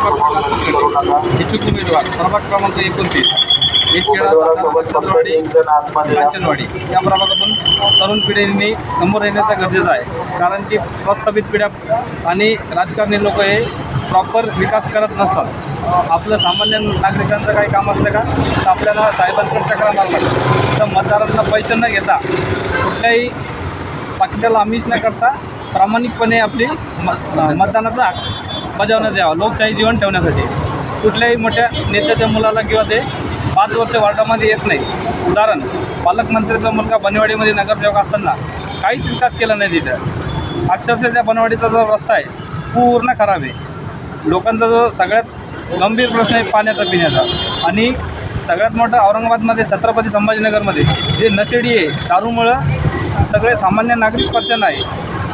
इच्छुक उमेदवार प्रभाग क्रमांक 29 खेडा कांचनवाडी या प्रभागातून तरुण पिढीने समोर येण्याचा गरजेचं आहे. कारण की प्रस्थापित पिढ्या आणि राजकारणी लोक हे प्रॉपर विकास करत नसतात. आपलं सामान्य नागरिकांचं काही काम असलं का तर आपल्याला साहेबांकडे चक्रा मारावं लागतं. तर मतदारांना पैसे न घेता कुठल्याही पाकिटाला आमिष न करता प्रामाणिकपणे आपली मतदानाचा हक्क बजावण्यात यावा. लोकशाही जीवन ठेवण्यासाठी कुठल्याही मोठ्या नेत्याच्या मुलाला किंवा ते 5 वर्ष वार्डामध्ये येत नाही. उदाहरण, पालकमंत्र्याचा मुलगा बनवाडीमध्ये नगरसेवक असताना काहीच विकास केला नाही तिथं. अक्षरशः त्या बनवाडीचा जो रस्ता आहे पूर्ण खराब आहे. लोकांचा जो सगळ्यात गंभीर प्रश्न आहे पाण्याचा, पिण्याचा. आणि सगळ्यात मोठा औरंगाबादमध्ये छत्रपती संभाजीनगरमध्ये जे नशेडी आहे, दारूमुळं सगळे सामान्य नागरिक परेशान आहे.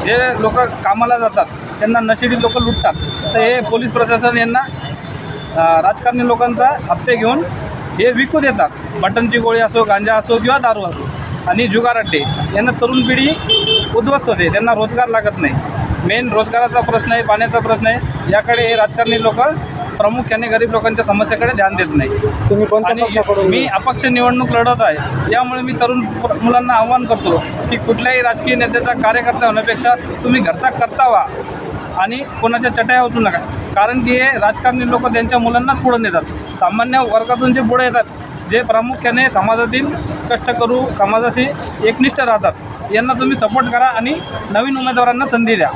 जे लोक कामाला जातात त्यांना नशेडी लोक लुटतात. तर हे पोलीस प्रशासन यांना राजकारणी लोकांचा हप्ते घेऊन हे विकू देतात. बटनची गोळी असो, गांजा असो किंवा दारू असो. आणि जुगार अड्डे यांना तरुण पिढी उद्ध्वस्त होते. त्यांना रोजगार लागत नाही. मेन रोजगाराचा प्रश्न आहे, पाण्याचा प्रश्न आहे. याकडे हे राजकारणी लोक प्रामुख्याने गरीब लोकांच्या समस्याकडे ध्यान देत नाही. आणि मी अपक्ष निवडणूक लढत आहे. यामुळे मी तरुण मुलांना आवाहन करतो की कुठल्याही राजकीय नेत्याचा कार्यकर्ता होण्यापेक्षा तुम्ही घरचा कर्ता व्हा आणि कोणाच्या चटया उचलू नका. कारण की हे राजकारणी लोक त्यांच्या मुलांनाच पुढे नेतात. सामान्य वर्गातून जे पुढे येतात, जे प्रामुख्याने समाजातील कष्टकरू, समाजाशी एकनिष्ठ राहतात, यांना तुम्ही सपोर्ट करा आणि नवीन उमेदवारांना संधी द्या.